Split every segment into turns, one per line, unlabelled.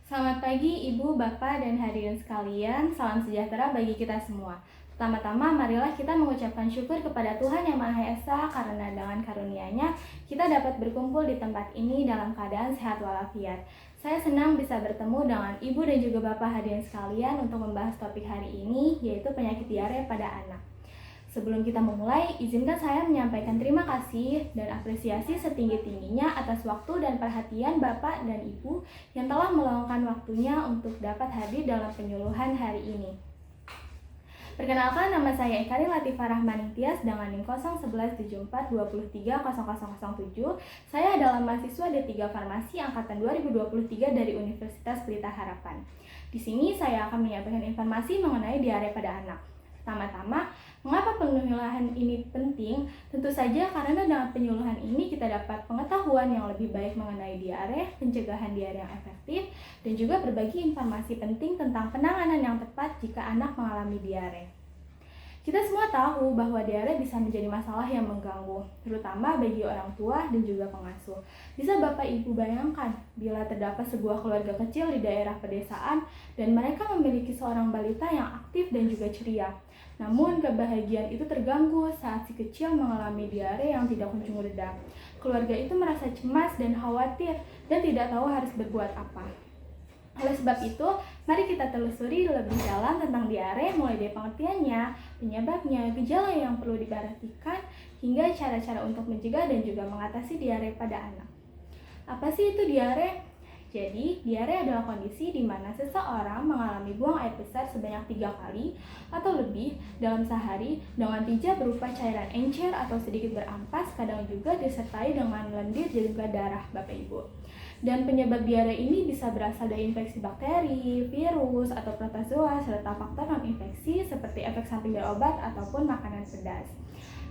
Selamat pagi Ibu, Bapak, dan hadirin sekalian. Salam sejahtera bagi kita semua. Pertama-tama, marilah kita mengucapkan syukur kepada Tuhan Yang Maha Esa karena dengan karunia-Nya kita dapat berkumpul di tempat ini dalam keadaan sehat walafiat. Saya senang bisa bertemu dengan Ibu dan juga Bapak hadirin sekalian untuk membahas topik hari ini, yaitu penyakit diare pada anak. Sebelum kita memulai, izinkan saya menyampaikan terima kasih dan apresiasi setinggi-tingginya atas waktu dan perhatian Bapak dan Ibu yang telah meluangkan waktunya untuk dapat hadir dalam penyuluhan hari ini. Perkenalkan, nama saya Ekarin Latifah Rahmaningtyas dengan NIM 011742300007. Saya adalah mahasiswa D3 Farmasi angkatan 2023 dari Universitas Pelita Harapan. Di sini saya akan menyampaikan informasi mengenai diare pada anak. Pertama-tama, mengapa penyuluhan ini penting? Tentu saja karena dengan penyuluhan ini kita dapat pengetahuan yang lebih baik mengenai diare, pencegahan diare yang efektif, dan juga berbagi informasi penting tentang penanganan yang tepat jika anak mengalami diare. Kita semua tahu bahwa diare bisa menjadi masalah yang mengganggu, terutama bagi orang tua dan juga pengasuh. Bisa Bapak Ibu bayangkan bila terdapat sebuah keluarga kecil di daerah pedesaan dan mereka memiliki seorang balita yang aktif dan juga ceria. Namun kebahagiaan itu terganggu saat si kecil mengalami diare yang tidak kunjung reda. Keluarga itu merasa cemas dan khawatir dan tidak tahu harus berbuat apa. Oleh sebab itu, mari kita telusuri lebih dalam tentang diare mulai dari pengertiannya, penyebabnya, gejala yang perlu diperhatikan, hingga cara-cara untuk mencegah dan juga mengatasi diare pada anak. Apa sih itu diare? Jadi, diare adalah kondisi di mana seseorang mengalami buang air besar sebanyak 3 kali atau lebih dalam sehari dengan tija berupa cairan encer atau sedikit berampas, kadang juga disertai dengan lendir dan juga darah, Bapak Ibu. Dan penyebab diare ini bisa berasal dari infeksi bakteri, virus, atau protozoa, serta faktor non-infeksi seperti efek samping dari obat ataupun makanan pedas.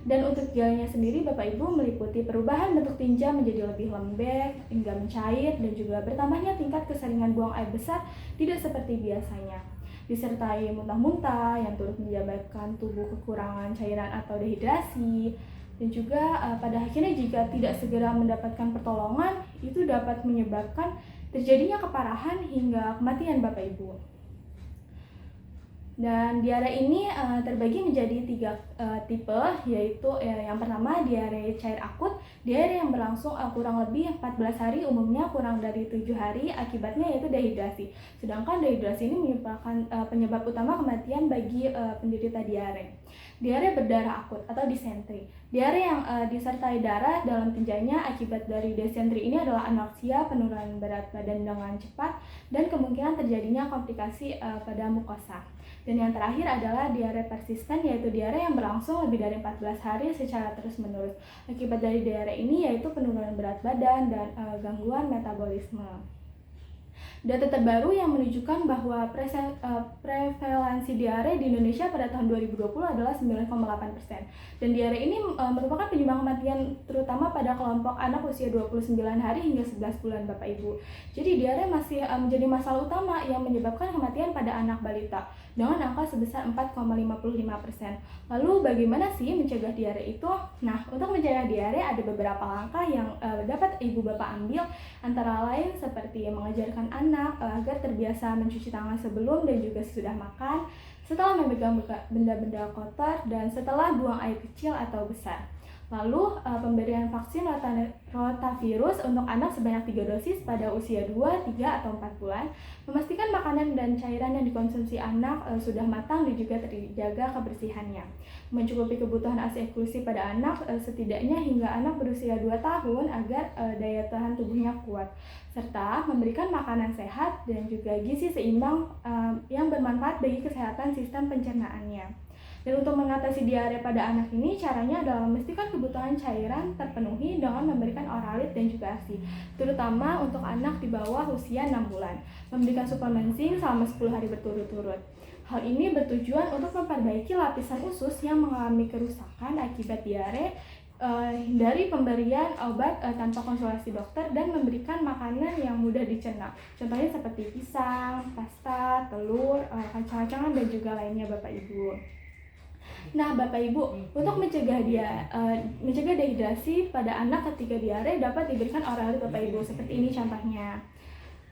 Dan untuk gejalanya sendiri, Bapak Ibu, meliputi perubahan bentuk tinja menjadi lebih lembek hingga mencair dan juga bertambahnya tingkat keseringan buang air besar tidak seperti biasanya. Disertai muntah-muntah yang turut menyebabkan tubuh kekurangan cairan atau dehidrasi. Dan juga pada akhirnya jika tidak segera mendapatkan pertolongan, itu dapat menyebabkan terjadinya keparahan hingga kematian Bapak Ibu. Dan diare ini terbagi menjadi 3 tipe, yaitu yang pertama diare cair akut, diare yang berlangsung kurang lebih 14 hari, umumnya kurang dari 7 hari, akibatnya yaitu dehidrasi. Sedangkan dehidrasi ini merupakan penyebab utama kematian bagi penderita diare. Diare berdarah akut atau disentri. Diare yang disertai darah dalam tinjanya akibat dari disentri ini adalah anoreksia, penurunan berat badan dengan cepat, dan kemungkinan terjadinya komplikasi pada mukosa. Dan yang terakhir adalah diare persisten, yaitu diare yang berlangsung lebih dari 14 hari secara terus-menerus. Akibat dari diare ini yaitu penurunan berat badan dan gangguan metabolisme. Data terbaru yang menunjukkan bahwa prevalensi diare di Indonesia pada tahun 2020 adalah 9,8%. Dan diare ini merupakan penyumbang kematian terutama pada kelompok anak usia 29 hari hingga 11 bulan Bapak Ibu. Jadi diare masih menjadi masalah utama yang menyebabkan kematian pada anak balita dengan angka sebesar 4,55%. Lalu bagaimana sih mencegah diare itu? Nah, untuk mencegah diare ada beberapa langkah yang dapat Ibu Bapak ambil, antara lain seperti mengajarkan anak agar terbiasa mencuci tangan sebelum dan juga sesudah makan, setelah memegang benda-benda kotor, dan setelah buang air kecil atau besar. Lalu pemberian vaksin rotavirus untuk anak sebanyak 3 dosis pada usia 2, 3, atau 4 bulan. Memastikan makanan dan cairan yang dikonsumsi anak sudah matang dan juga terjaga kebersihannya. Mencukupi kebutuhan ASI eksklusif pada anak setidaknya hingga anak berusia 2 tahun agar daya tahan tubuhnya kuat. Serta memberikan makanan sehat dan juga gizi seimbang yang bermanfaat bagi kesehatan sistem pencernaannya. Dan untuk mengatasi diare pada anak ini, caranya adalah memastikan kebutuhan cairan terpenuhi dengan memberikan oralit dan juga ASI, terutama untuk anak di bawah usia 6 bulan. Memberikan suplemen zinc selama 10 hari berturut-turut. Hal ini bertujuan untuk memperbaiki lapisan usus yang mengalami kerusakan akibat diare, hindari pemberian obat tanpa konsultasi dokter, dan memberikan makanan yang mudah dicerna. Contohnya seperti pisang, pasta, telur, kacang-kacangan, dan juga lainnya Bapak Ibu. Nah, Bapak Ibu, untuk mencegah dehidrasi pada anak ketika diare dapat diberikan oralit Bapak Ibu. Seperti ini contohnya.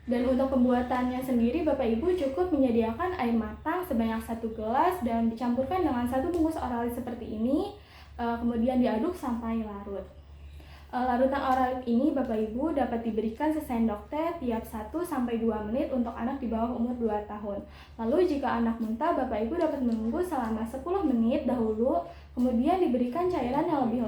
Dan untuk pembuatannya sendiri, Bapak Ibu cukup menyediakan air matang sebanyak 1 gelas dan dicampurkan dengan 1 bungkus oralit seperti ini, kemudian diaduk sampai larut. Larutan oralit ini Bapak Ibu dapat diberikan sesendok teh tiap 1-2 menit untuk anak di bawah umur 2 tahun. Lalu jika anak muntah, Bapak Ibu dapat menunggu selama 10 menit dahulu, kemudian diberikan cairan yang lebih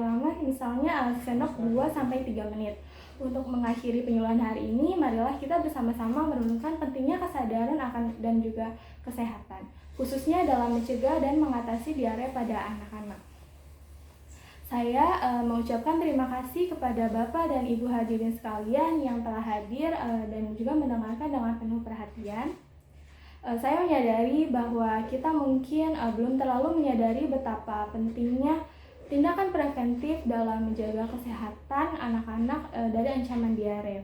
lama misalnya sendok 2-3 menit. Untuk mengakhiri penyuluhan hari ini, marilah kita bersama-sama merenungkan pentingnya kesadaran akan dan juga kesehatan, khususnya dalam mencegah dan mengatasi diare pada anak-anak. Saya mengucapkan terima kasih kepada Bapak dan Ibu hadirin sekalian yang telah hadir dan juga mendengarkan dengan penuh perhatian. Saya menyadari bahwa kita mungkin belum terlalu menyadari betapa pentingnya tindakan preventif dalam menjaga kesehatan anak-anak dari ancaman diare.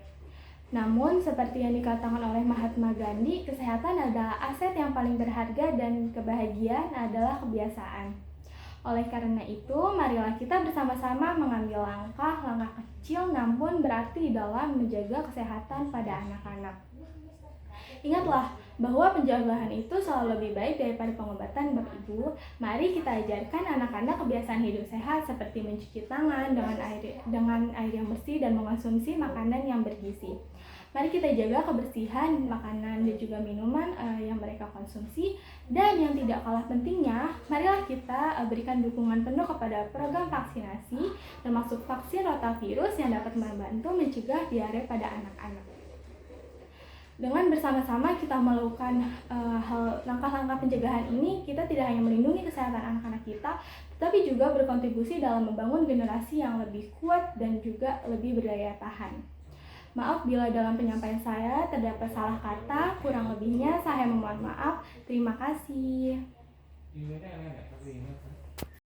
Namun, seperti yang dikatakan oleh Mahatma Gandhi, kesehatan adalah aset yang paling berharga dan kebahagiaan adalah kebiasaan. Oleh karena itu, marilah kita bersama-sama mengambil langkah kecil namun berarti dalam menjaga kesehatan pada anak-anak. Ingatlah bahwa penjagaan itu selalu lebih baik daripada pengobatan, Bapak Ibu. Mari kita ajarkan anak-anak kebiasaan hidup sehat seperti mencuci tangan dengan air yang bersih dan mengonsumsi makanan yang bergizi. Mari kita jaga kebersihan makanan dan juga minuman yang mereka konsumsi. Dan yang tidak kalah pentingnya, marilah kita berikan dukungan penuh kepada program vaksinasi, termasuk vaksin rotavirus yang dapat membantu mencegah diare pada anak-anak. Dengan bersama-sama kita melakukan langkah-langkah pencegahan ini, kita tidak hanya melindungi kesehatan anak-anak kita, tetapi juga berkontribusi dalam membangun generasi yang lebih kuat dan juga lebih berdaya tahan. Maaf bila dalam penyampaian saya terdapat salah kata, kurang lebihnya saya memohon maaf. Terima kasih.